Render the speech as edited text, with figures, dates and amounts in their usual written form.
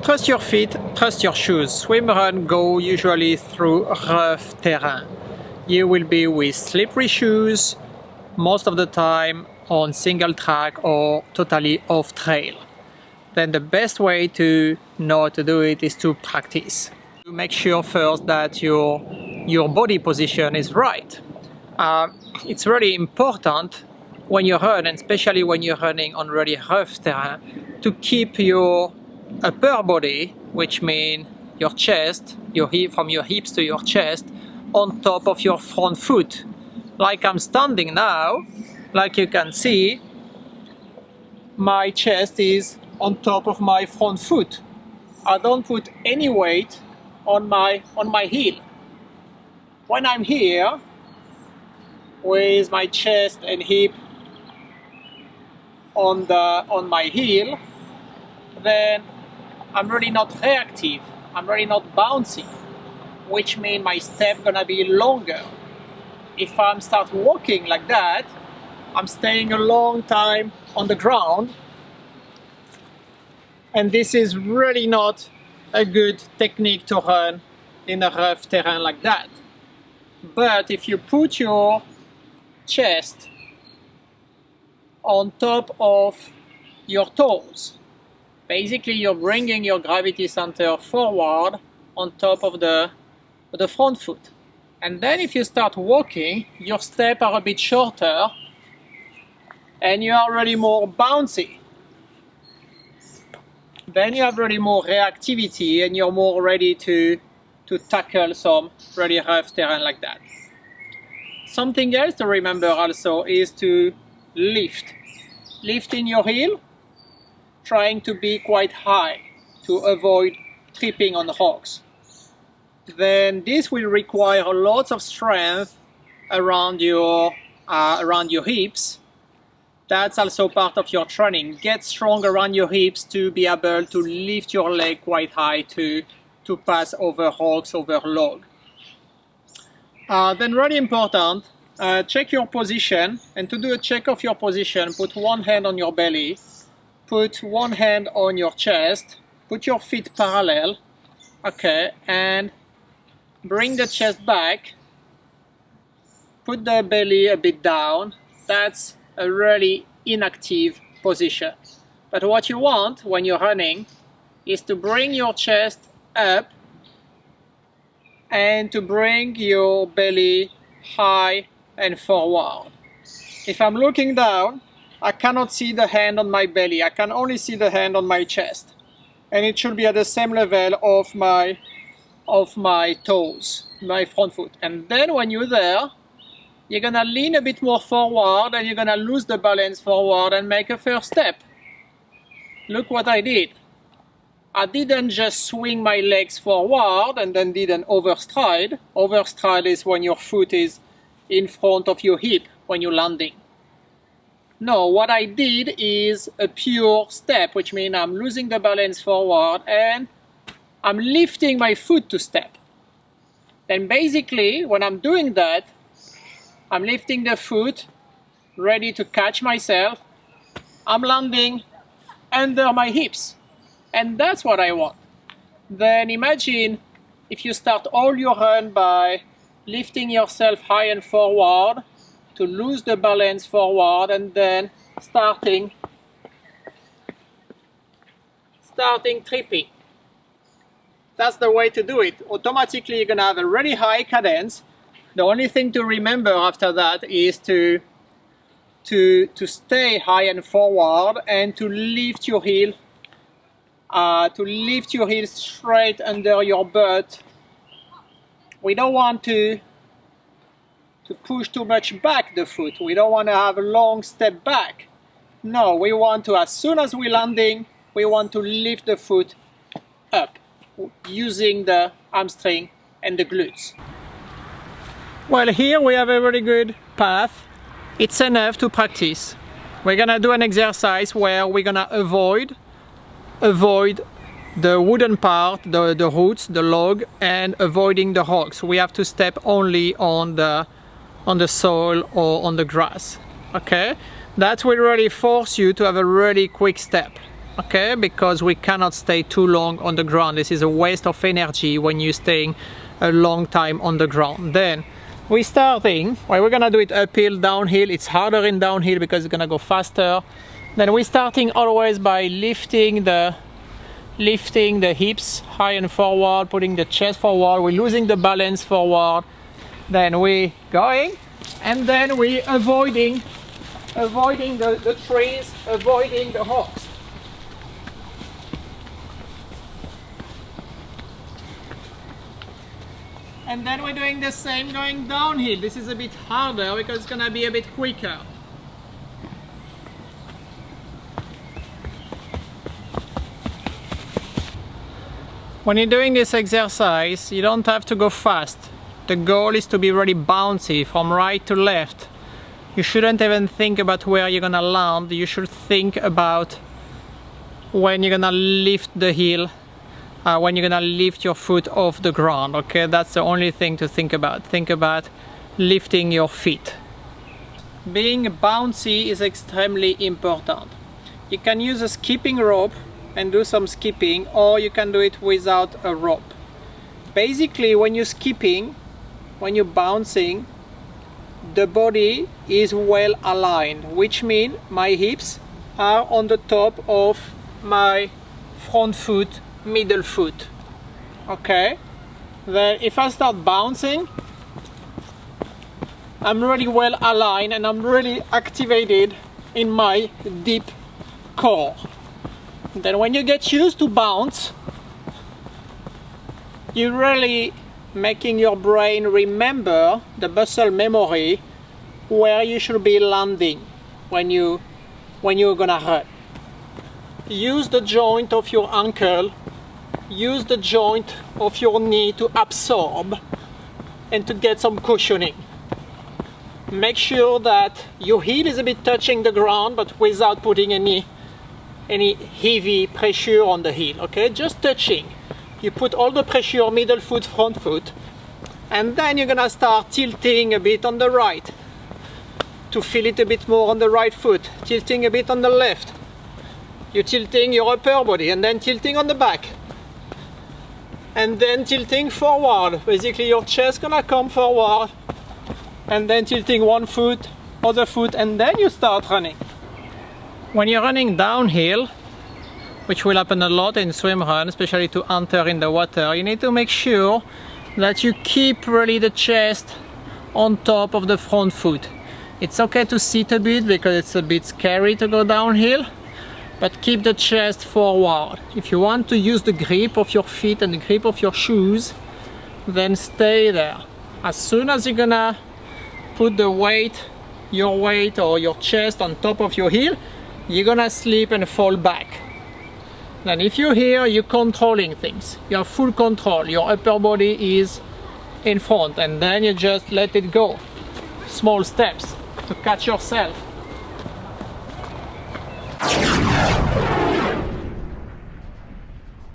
trust your feet, trust your shoes. Swimrun go usually through rough terrain. You will be with slippery shoes most of the time on single track or totally off trail. Then the best way to know how to do it is to practice. Make sure first that your body position is right. It's really important when you run, and especially when you're running on really rough terrain, to keep your upper body, which means your chest, from your hips to your chest, on top of your front foot. Like I'm standing now, like you can see, my chest is on top of my front foot. I don't put any weight on my heel. When I'm here with my chest and hip on my heel, then I'm really not reactive, I'm really not bouncy, which means my step gonna be longer. If I'm start walking like that, I'm staying a long time on the ground, and this is really not a good technique to run in a rough terrain like that. But if you put your chest on top of your toes, basically you're bringing your gravity center forward on top of the front foot. And then if you start walking, your steps are a bit shorter and you are really more bouncy. Then you have really more reactivity and you're more ready to tackle some really rough terrain like that. Something else to remember also is to lift. Lifting your heel, trying to be quite high to avoid tripping on rocks. Then this will require lots of strength around your hips. That's also part of your training. Get strong around your hips to be able to lift your leg quite high to pass over rocks, over log. Then really important, check your position, and to do a check of your position, put one hand on your belly, put one hand on your chest, put your feet parallel, okay, and bring the chest back, put the belly a bit down. That's a really inactive position. But what you want when you're running is to bring your chest up and to bring your belly high and forward. If I'm looking down, I cannot see the hand on my belly, I can only see the hand on my chest. And it should be at the same level of my toes, my front foot. And then when you're there, you're gonna lean a bit more forward and you're gonna lose the balance forward and make a first step. Look what I did. I didn't just swing my legs forward and then did an overstride. Overstride is when your foot is in front of your hip when you're landing. No, what I did is a pure step, which means I'm losing the balance forward and I'm lifting my foot to step. Then basically, when I'm doing that, I'm lifting the foot, ready to catch myself. I'm landing under my hips. And that's what I want. Then imagine if you start all your run by lifting yourself high and forward to lose the balance forward, and then starting tripping. That's the way to do it. Automatically you're gonna have a really high cadence. The only thing to remember after that is to stay high and forward and to lift your heel straight under your butt. We don't want to push too much back the foot. We don't want to have a long step back. No, we want to, as soon as we're landing, we want to lift the foot up using the hamstring and the glutes. Well, here we have a very good path. It's enough to practice. We're gonna do an exercise where we're gonna avoid the wooden part, the roots, the log, and avoiding the rocks. We have to step only on the soil or on the grass. Okay, that will really force you to have a really quick step. okay, because we cannot stay too long on the ground. This is a waste of energy when you're staying a long time on the ground. Then we're starting, well, we're gonna do it uphill, downhill. It's harder in downhill because it's gonna go faster. Then we're starting always by lifting the hips high and forward, putting the chest forward. We're losing the balance forward. Then we're going, and then we're avoiding the trees, avoiding the rocks. And then we're doing the same going downhill. This is a bit harder because it's gonna be a bit quicker. When you're doing this exercise, you don't have to go fast. The goal is to be really bouncy from right to left. You shouldn't even think about where you're gonna land. You should think about when you're gonna lift the heel, when you're gonna lift your foot off the ground, okay? That's the only thing to think about. Think about lifting your feet. Being bouncy is extremely important. You can use a skipping rope and do some skipping, or you can do it without a rope. Basically, when you're skipping, when you're bouncing, the body is well aligned, which means my hips are on the top of my front foot, middle foot. Okay? Then if I start bouncing, I'm really well aligned and I'm really activated in my deep core. Then when you get used to bounce, you're really making your brain remember the muscle memory where you should be landing when you're gonna run. Use the joint of your ankle, use the joint of your knee to absorb and to get some cushioning. Make sure that your heel is a bit touching the ground, but without putting any heavy pressure on the heel, okay? Just touching. You put all the pressure, middle foot, front foot, and then you're gonna start tilting a bit on the right to feel it a bit more on the right foot, tilting a bit on the left. You're tilting your upper body and then tilting on the back. And then tilting forward. Basically your chest gonna come forward and then tilting one foot, other foot, and then you start running. When you're running downhill, which will happen a lot in swimrun, especially to enter in the water, you need to make sure that you keep really the chest on top of the front foot. It's okay to sit a bit because it's a bit scary to go downhill, but keep the chest forward. If you want to use the grip of your feet and the grip of your shoes, then stay there. As soon as you're gonna put the weight, your weight or your chest on top of your heel, you're gonna slip and fall back. Then if you're here, you're controlling things. You have full control. Your upper body is in front, and then you just let it go. Small steps to catch yourself.